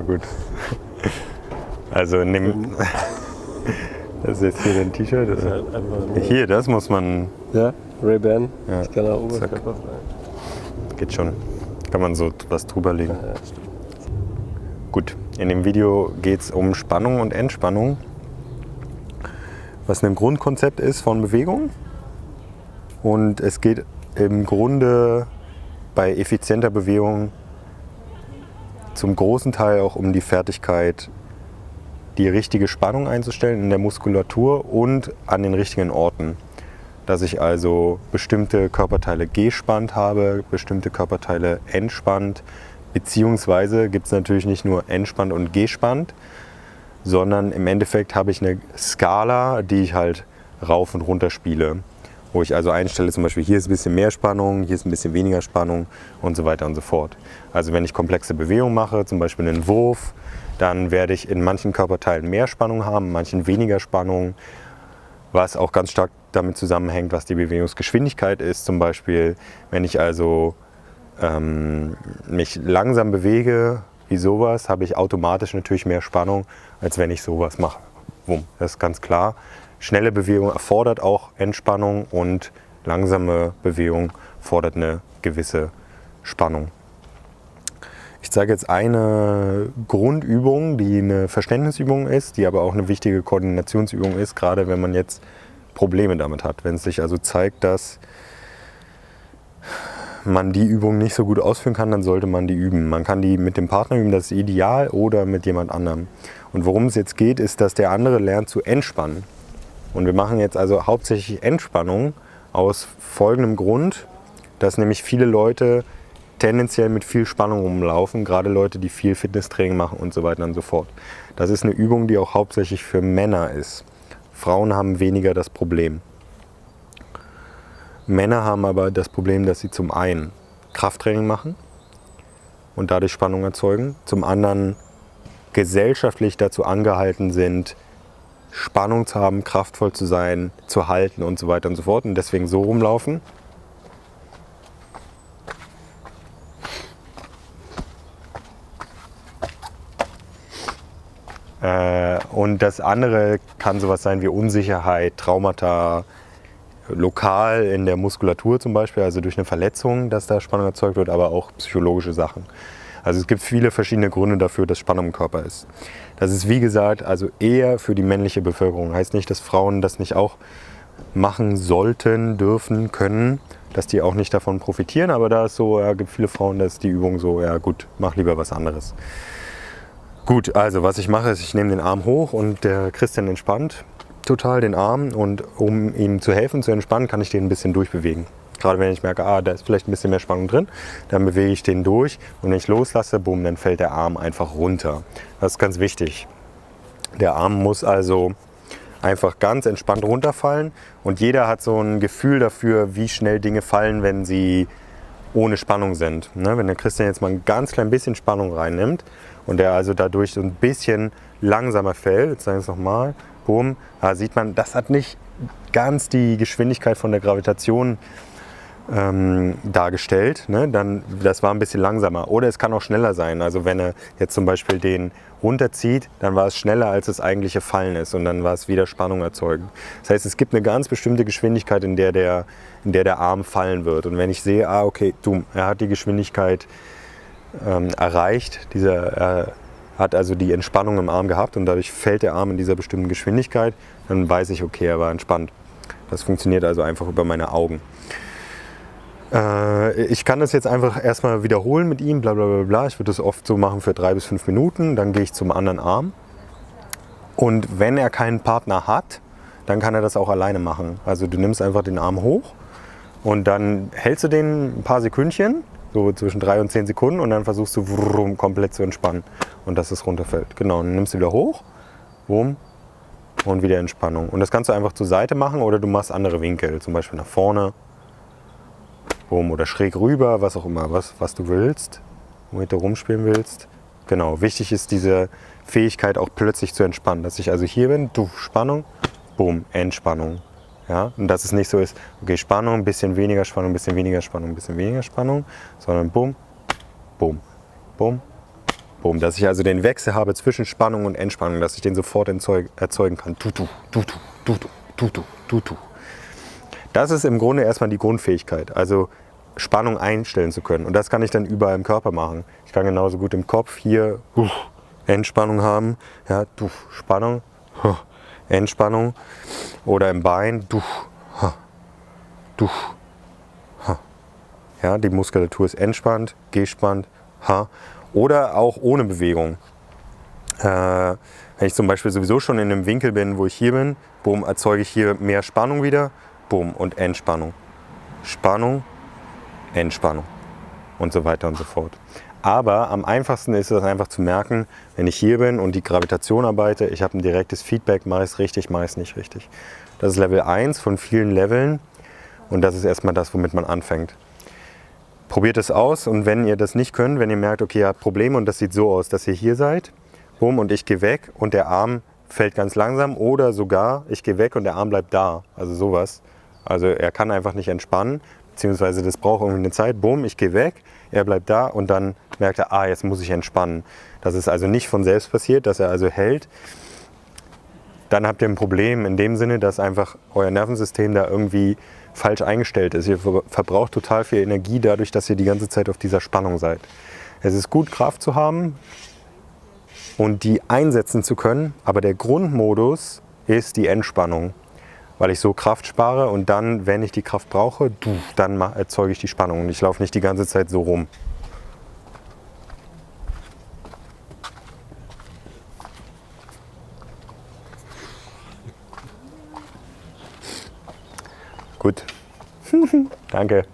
gut. Also nimm. Das ist jetzt hier dein T-Shirt. Das ist halt einfach Hier, das muss man. ja, Ray-Ban. Ja. Ich kann auch oberkörperfrei. Geht schon. Kann man so was drüber legen. Ja, stimmt. Gut, in dem Video geht es um Spannung und Entspannung. Was ein Grundkonzept ist von Bewegung. Und es geht im Grunde bei effizienter Bewegung zum großen Teil auch um die Fertigkeit, die richtige Spannung einzustellen in der Muskulatur und an den richtigen Orten. Dass ich also bestimmte Körperteile gespannt habe, bestimmte Körperteile entspannt, beziehungsweise gibt es natürlich nicht nur entspannt und gespannt, sondern im Endeffekt habe ich eine Skala, die ich halt rauf und runter spiele. Wo ich also einstelle, zum Beispiel hier ist ein bisschen mehr Spannung, hier ist ein bisschen weniger Spannung und so weiter und so fort. Also wenn ich komplexe Bewegungen mache, zum Beispiel einen Wurf, dann werde ich in manchen Körperteilen mehr Spannung haben, in manchen weniger Spannung, was auch ganz stark damit zusammenhängt, was die Bewegungsgeschwindigkeit ist. Zum Beispiel, wenn ich also mich langsam bewege, wie sowas, habe ich automatisch natürlich mehr Spannung, als wenn ich sowas mache. Wumm, das ist ganz klar. Schnelle Bewegung erfordert auch Entspannung und langsame Bewegung fordert eine gewisse Spannung. Ich zeige jetzt eine Grundübung, die eine Verständnisübung ist, die aber auch eine wichtige Koordinationsübung ist, gerade wenn man jetzt Probleme damit hat. Wenn es sich also zeigt, dass man die Übung nicht so gut ausführen kann, dann sollte man die üben. Man kann die mit dem Partner üben, das ist ideal, oder mit jemand anderem. Und worum es jetzt geht, ist, dass der andere lernt zu entspannen. Und wir machen jetzt also hauptsächlich Entspannung aus folgendem Grund, dass nämlich viele Leute tendenziell mit viel Spannung rumlaufen, gerade Leute, die viel Fitnesstraining machen und so weiter und so fort. Das ist eine Übung, die auch hauptsächlich für Männer ist. Frauen haben weniger das Problem. Männer haben aber das Problem, dass sie zum einen Krafttraining machen und dadurch Spannung erzeugen, zum anderen gesellschaftlich dazu angehalten sind, Spannung zu haben, kraftvoll zu sein, zu halten und so weiter und so fort und deswegen so rumlaufen. Und das andere kann sowas sein wie Unsicherheit, Traumata, lokal in der Muskulatur zum Beispiel, also durch eine Verletzung, dass da Spannung erzeugt wird, aber auch psychologische Sachen. Also es gibt viele verschiedene Gründe dafür, dass Spannung im Körper ist. Das ist wie gesagt also eher für die männliche Bevölkerung. Heißt nicht, dass Frauen das nicht auch machen sollten, dürfen, können, dass die auch nicht davon profitieren, aber da ist so, ja, gibt viele Frauen, da ist die Übung so, ja gut, mach lieber was anderes. Gut, also was ich mache, ist, ich nehme den Arm hoch und der Christian entspannt total den Arm und um ihm zu helfen, zu entspannen, kann ich den ein bisschen durchbewegen. Gerade wenn ich merke, da ist vielleicht ein bisschen mehr Spannung drin, dann bewege ich den durch und wenn ich loslasse, boom, dann fällt der Arm einfach runter. Das ist ganz wichtig. Der Arm muss also einfach ganz entspannt runterfallen und jeder hat so ein Gefühl dafür, wie schnell Dinge fallen, wenn sie ohne Spannung sind. Wenn der Christian jetzt mal ein ganz klein bisschen Spannung reinnimmt und der also dadurch so ein bisschen langsamer fällt, jetzt sage ich es nochmal, boom, da sieht man, das hat nicht ganz die Geschwindigkeit von der Gravitation dargestellt. Das war ein bisschen langsamer. Oder es kann auch schneller sein. Also wenn er jetzt zum Beispiel den runterzieht, dann war es schneller, als das eigentliche Fallen ist. Und dann war es wieder Spannung erzeugen. Das heißt, es gibt eine ganz bestimmte Geschwindigkeit, in der der Arm fallen wird. Und wenn ich sehe, okay, er hat die Geschwindigkeit erreicht, er hat also die Entspannung im Arm gehabt und dadurch fällt der Arm in dieser bestimmten Geschwindigkeit, dann weiß ich, okay, er war entspannt. Das funktioniert also einfach über meine Augen. Ich kann das jetzt einfach erstmal wiederholen mit ihm, bla bla bla bla. Ich würde das oft so machen für 3 bis 5 Minuten, dann gehe ich zum anderen Arm. Und wenn er keinen Partner hat, dann kann er das auch alleine machen. Also du nimmst einfach den Arm hoch und dann hältst du den ein paar Sekündchen, so zwischen 3 und 10 Sekunden und dann versuchst du komplett zu entspannen und dass es runterfällt. Genau, und dann nimmst du wieder hoch, und wieder Entspannung. Und das kannst du einfach zur Seite machen oder du machst andere Winkel, zum Beispiel nach vorne. Oder schräg rüber, was auch immer, was du willst, womit du rumspielen willst. Genau, wichtig ist diese Fähigkeit auch plötzlich zu entspannen, dass ich also hier bin, Spannung, boom, Entspannung. Ja? Und dass es nicht so ist, okay, Spannung, ein bisschen weniger Spannung, ein bisschen weniger Spannung, ein bisschen weniger Spannung, sondern boom, boom, boom, Boom. Dass ich also den Wechsel habe zwischen Spannung und Entspannung, dass ich den sofort erzeugen kann. Tutu, tutu, tutu, tutu, tutu. Das ist im Grunde erstmal die Grundfähigkeit, also Spannung einstellen zu können. Und das kann ich dann überall im Körper machen. Ich kann genauso gut im Kopf hier Entspannung haben, ja, Spannung, Entspannung. Oder im Bein, ja, die Muskulatur ist entspannt, gespannt, oder auch ohne Bewegung. Wenn ich zum Beispiel sowieso schon in einem Winkel bin, wo ich hier bin, boom, erzeuge ich hier mehr Spannung wieder, boom, und Entspannung. Spannung, Entspannung und so weiter und so fort. Aber am einfachsten ist es einfach zu merken, wenn ich hier bin und die Gravitation arbeite, ich habe ein direktes Feedback, mache ich es richtig, mache ich es nicht richtig. Das ist Level 1 von vielen Leveln und das ist erstmal das, womit man anfängt. Probiert es aus und wenn ihr das nicht könnt, wenn ihr merkt, okay, ihr habt Probleme und das sieht so aus, dass ihr hier seid, boom, und ich gehe weg und der Arm fällt ganz langsam oder sogar, ich gehe weg und der Arm bleibt da, also sowas. Also er kann einfach nicht entspannen, beziehungsweise das braucht irgendwie eine Zeit, boom, ich gehe weg, er bleibt da und dann merkt er, jetzt muss ich entspannen. Das ist also nicht von selbst passiert, dass er also hält. Dann habt ihr ein Problem in dem Sinne, dass einfach euer Nervensystem da irgendwie falsch eingestellt ist. Ihr verbraucht total viel Energie dadurch, dass ihr die ganze Zeit auf dieser Spannung seid. Es ist gut, Kraft zu haben und die einsetzen zu können, aber der Grundmodus ist die Entspannung, weil ich so Kraft spare und dann, wenn ich die Kraft brauche, dann erzeuge ich die Spannung und ich laufe nicht die ganze Zeit so rum. Gut. Danke.